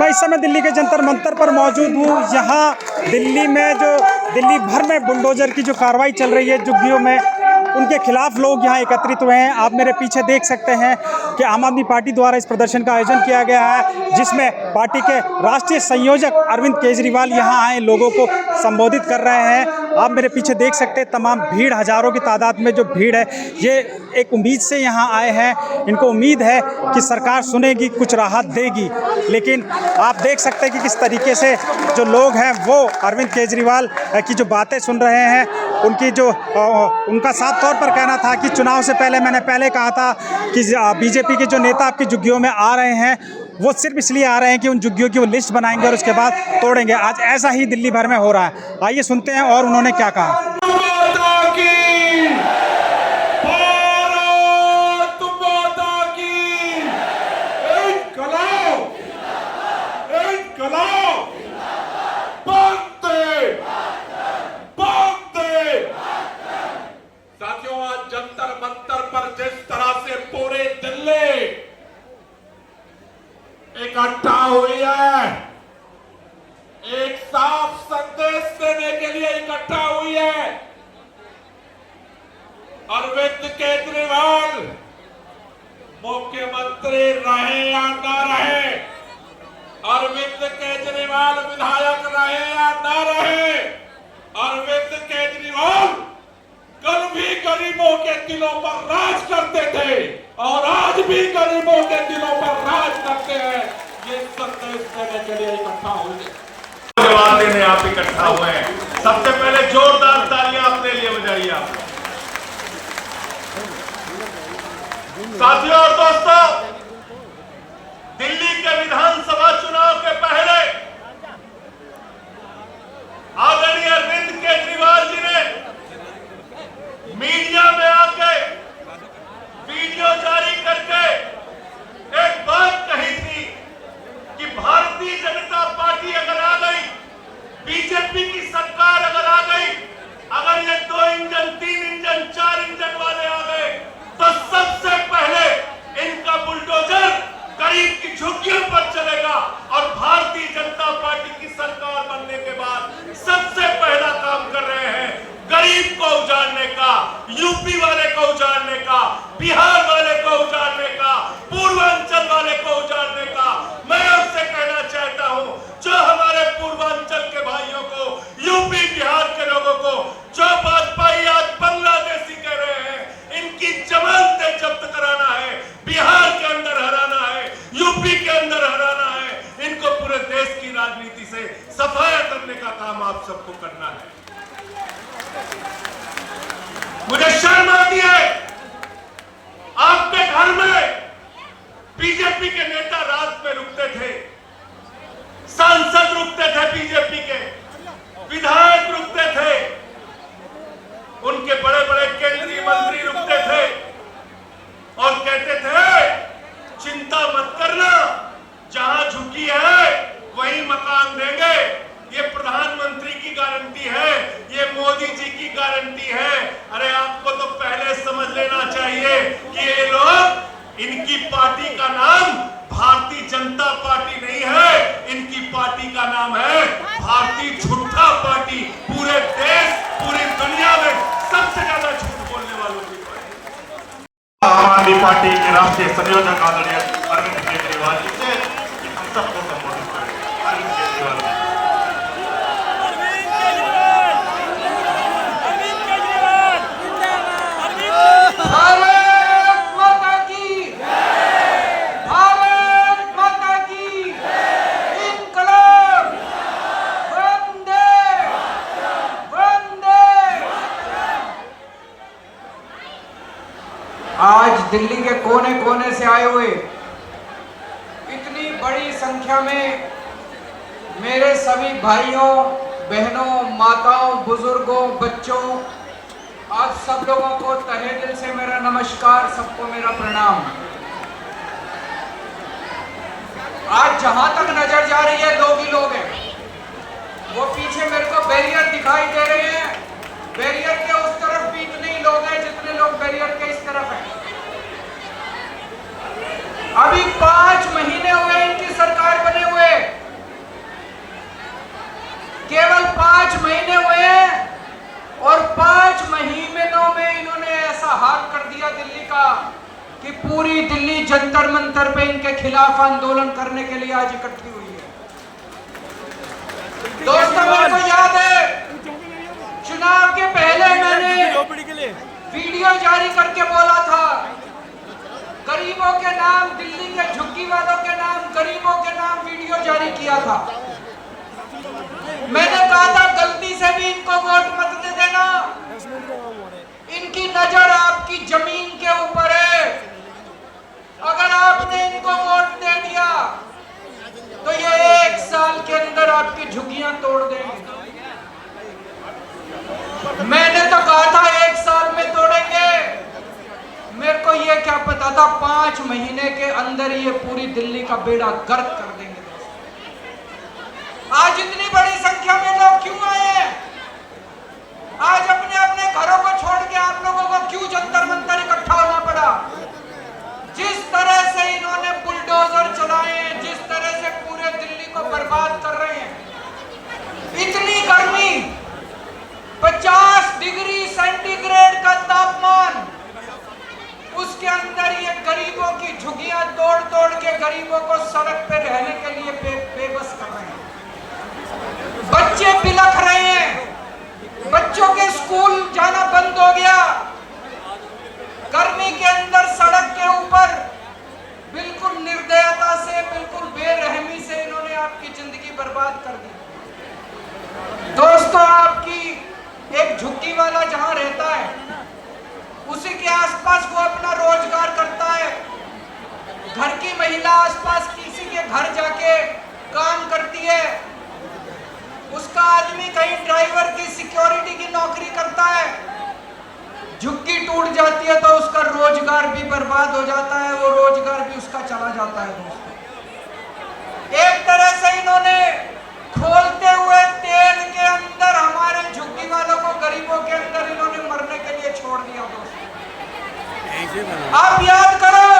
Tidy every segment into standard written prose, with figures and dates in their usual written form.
मैं इस समय दिल्ली के जंतर मंतर पर मौजूद हूँ। यहाँ दिल्ली में जो दिल्ली भर में बुलडोजर की जो कार्रवाई चल रही है झुग्गियों में, उनके खिलाफ लोग यहाँ एकत्रित हुए हैं। आप मेरे पीछे देख सकते हैं कि आम आदमी पार्टी द्वारा इस प्रदर्शन का आयोजन किया गया है, जिसमें पार्टी के राष्ट्रीय संयोजक अरविंद केजरीवाल यहाँ आए लोगों को संबोधित कर रहे हैं। आप मेरे पीछे देख सकते हैं तमाम भीड़, हजारों की तादाद में जो भीड़ है, ये एक उम्मीद से यहाँ आए हैं। इनको उम्मीद है कि सरकार सुनेगी, कुछ राहत देगी। लेकिन आप देख सकते हैं कि किस तरीके से जो लोग हैं वो अरविंद केजरीवाल की जो बातें सुन रहे हैं। उनका साफ तौर पर कहना था कि चुनाव से पहले मैंने पहले कहा था कि बीजेपी के जो नेता आपकी झुग्गियों में आ रहे हैं वो सिर्फ इसलिए आ रहे हैं कि उन झुग्गियों की वो लिस्ट बनाएंगे और उसके बाद तोड़ेंगे। आज ऐसा ही दिल्ली भर में हो रहा है। आइए सुनते हैं और उन्होंने क्या कहा। साथियों, आज जंतर मंतर पर जिस तरह से पूरे दिल्ली इकट्ठा हुई है, एक साफ संदेश देने के लिए इकट्ठा हुई है। अरविंद केजरीवाल मुख्यमंत्री रहे या न रहे, अरविंद केजरीवाल विधायक रहे या न रहे, अरविंद केजरीवाल कल भी गरीबों के दिलों पर राज करते थे और आज भी गरीबों के दिलों पर राज करते हैं। ये संदेश देने के लिए इकट्ठा हुए, जवाब देने आप इकट्ठा हुए हैं। सबसे पहले जोरदार तालियां अपने लिए बजाइए आप। साथियों और दोस्तों, दिल्ली के विधानसभा चुनाव के पहले आदरणीय अरविंद केजरीवाल जी ने मीडिया में आके वीडियो जारी करके एक बात कही थी कि भारतीय जनता पार्टी अगर आ गई, बीजेपी की सरकार अगर आ गई, अगर ये 2 इंजन 3 इंजन 4 इंजन वाले आ गए, तो सबसे पहले इनका बुलडोजर गरीब की झुग्गियों पर चलेगा। और भारतीय जनता पार्टी की सरकार बनने के बाद सबसे पहला काम कर रहे हैं गरीब को उजाड़ने का, यूपी वाले को उजाड़ने का, बिहार वाले को उजाड़ने का, पूर्वांचल वाले को उजाड़ने का। मैं आपसे कहना चाहता हूं, जो हमारे पूर्वांचल के भाइयों को, यूपी बिहार के लोगों को जो वाजपेयी आज बांग्लादेशी कह रहे हैं, इनकी जमानतें जब्त कराना है, बिहार के अंदर हराना है, यूपी के अंदर हराना है। इनको पूरे देश की राजनीति से सफाया करने का काम आप सबको करना है। मुझे शर्म आती है, आपके घर में बीजेपी के नेता रात में रुकते थे, सांसद रुकते थे, बीजेपी के विधायक रुकते थे, उनके बड़े बड़े केंद्रीय मंत्री रुकते थे और कहते थे चिंता मत करना, जहां झुकी है वहीं मकान देंगे। ये प्रधानमंत्री की गारंटी है, ये मोदी जी की गारंटी है। अरे आपको तो पहले समझ लेना चाहिए कि ये लोग, इनकी पार्टी का नाम भारतीय जनता पार्टी नहीं है, इनकी पार्टी का नाम है भारतीय झूठा पार्टी। पूरे देश, पूरी दुनिया में सबसे ज्यादा झूठ बोलने वालों की पार्टी। आम आदमी पार्टी के राष्ट्रीय संयोजक आदरणीय अरविंद केजरीवाल जी से हम सबको संबोधित करें। अरविंद केजरीवाल आज दिल्ली के कोने कोने से आए हुए इतनी बड़ी संख्या में मेरे सभी भाइयों, बहनों, माताओं, बुजुर्गों, बच्चों, आप सब लोगों को तहे दिल से मेरा नमस्कार, सबको मेरा प्रणाम। आज जहां तक नजर जा रही है लोग ही लोग हैं। वो पीछे मेरे को बैरियर दिखाई दे रहे हैं, बैरियर के उस तरफ भी इतने ही लोग हैं जितने लोग बैरियर के इस तरफ हैं। अभी 5 महीने हुए इनकी सरकार बने हुए, दिल्ली का कि पूरी दिल्ली जंतर मंतर पे इनके खिलाफ आंदोलन करने के लिए आज इकट्ठी हुई है। दोस्तों, मेरे को याद है चुनाव के पहले मैंने वीडियो जारी करके बोला था, गरीबों के नाम, दिल्ली के झुग्गी वालों के नाम, गरीबों के नाम वीडियो जारी किया था। मैंने कहा था गलती से भी इनको वोट मत दे देना, इनकी नजर आपकी जमीन के ऊपर है। अगर आपने इनको वोट दे दिया तो ये 1 साल के अंदर आपकी झुग्गियां तोड़ देंगे। मैंने तो कहा था 1 साल में तोड़ेंगे, मेरे को ये क्या पता था 5 महीने के अंदर ये पूरी दिल्ली का बेड़ा गर्क कर देंगे। आज इतनी बड़ी संख्या में लोग क्यों आए हैं? आज अपने अपने घरों को छोड़ के आप लोगों को क्यों जंतर मंतर इकट्ठा होना पड़ा? जिस तरह से इन्होंने बुलडोजर चलाए हैं, जिस तरह से पूरे दिल्ली को बर्बाद कर रहे हैं, इतनी गर्मी, 50 डिग्री सेंटीग्रेड का तापमान, उसके अंदर ये गरीबों की झुग्गियां तोड़ तोड़ के गरीबों को सड़क पे रहने के लिए बेबस कर रहे हैं। बच्चे बिलख रहे हैं, बच्चों के स्कूल जाना बंद हो गया। गर्मी के अंदर सड़क के ऊपर बिल्कुल निर्दयता से, बिल्कुल बेरहमी से इन्होंने आपकी जिंदगी बर्बाद कर दी। दोस्तों, आपकी एक झुग्गी वाला जहां रहता है, उसी के आसपास वो अपना रोजगार करता है। घर की महिला आसपास किसी के घर जाके काम करती है, उसका आदमी कहीं ड्राइवर की, सिक्योरिटी की नौकरी करता है। झुग्गी टूट जाती है तो उसका रोजगार भी बर्बाद हो जाता है, वो रोजगार भी उसका चला जाता है। दोस्तों, एक तरह से इन्होंने खोलते हुए तेल के अंदर हमारे झुग्गी वालों को, गरीबों के अंदर इन्होंने मरने के लिए छोड़ दिया। दोस्तों, आप याद करो,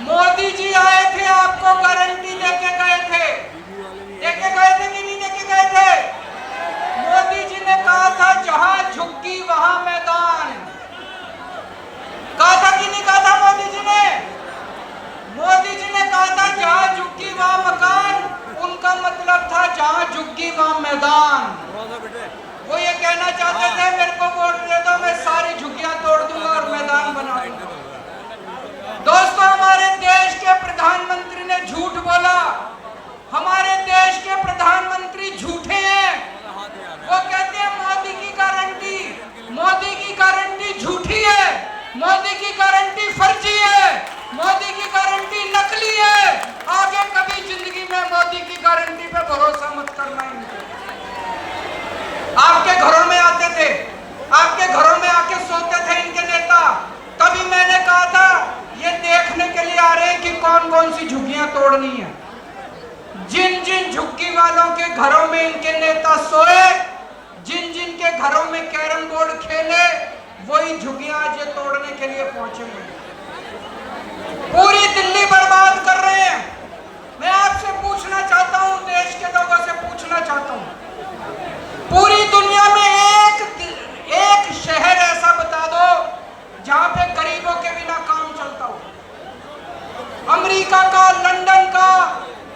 मोदी जी आए थे, आपको गारंटी देके गए थे कि नहीं देके गए थे? मोदी जी ने कहा था जहां झुग्गी वहां मैदान। कहा था कि नहीं कहा था मोदी जी ने? मोदी जी ने कहा था जहां झुग्गी वहां मकान, उनका मतलब था जहां झुग्गी वहां मैदान। वो ये कहना चाहते थे मेरे को वोट दे दो, मैं सारी झुग्गियां तोड़ दूंगा और मैदान बना दूंगा। दोस्तों, हमारे देश के प्रधानमंत्री ने झूठ बोला। हमारे देश के प्रधानमंत्री झूठे हैं। वो कहते हैं मोदी की गारंटी झूठी है, मोदी की गारंटी फर्जी है, मोदी की गारंटी नकली है। आगे कभी जिंदगी में मोदी की गारंटी पे भरोसा मत करना। इनको आपके घरों में आते थे, आपके घरों में आके सोते थे इनके नेता। तभी मैंने कहा था ये देखने के लिए आ रहे हैं कि कौन कौन सी झुग्गियां तोड़नी है। जिन जिन झुग्गी वालों के घरों में इनके नेता सोए, जिन जिन के घरों में कैरम बोर्ड खेले, वही झुग्गियां आज ये तोड़ने के लिए पहुंचे हुए। पूरी दिल्ली बर्बाद कर रहे हैं। मैं आपसे पूछना चाहता हूं, देश के लोगों से पूछना चाहता हूं, पूरी दुनिया में एक शहर ऐसा बता दो जहां पे गरीबों के बिना काम चलता हो। अमेरिका का, लंदन का,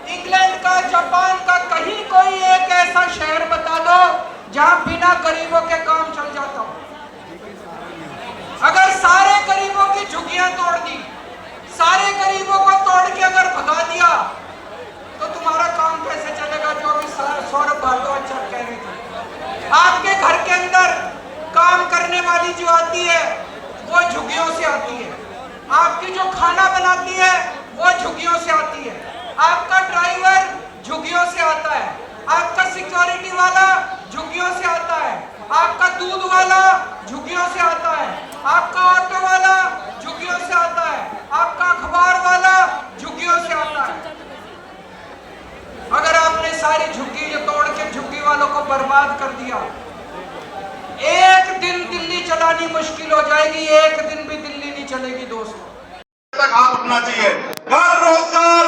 इंग्लैंड का, जापान का, कहीं कोई एक ऐसा शहर बता दो जहां बिना गरीबों के काम चल जाता हो। अगर सारे गरीबों की झुग्गियां तोड़ दी, सारे गरीबों को तोड़ के अगर भगा दिया, तो तुम्हारा काम कैसे चलेगा? जो भी सौरभ भारद्वाज कह रहे थे, आपके घर के अंदर काम करने वाली जो आती है वो झुग्गियों से आती है, आपकी जो खाना बनाती है वो झुग्गियों से आती है, आपका ड्राइवर झुग्गियों से आता है, आपका सिक्योरिटी वाला झुग्गियों से आता है, आपका दूध वाला झुग्गियों से आता है, आपका ऑटो वाला झुग्गियों से आता है, आपका अखबार वाला झुग्गियों से आता है। अगर आपने सारी झुग्गी तोड़ के झुग्गी वालों को बर्बाद कर दिया, एक दिन दिल्ली चलानी मुश्किल हो जाएगी, एक दिन भी दिल्ली नहीं चलेगी। दोस्तों, तक हाथ उठना चाहिए। घर रोजगार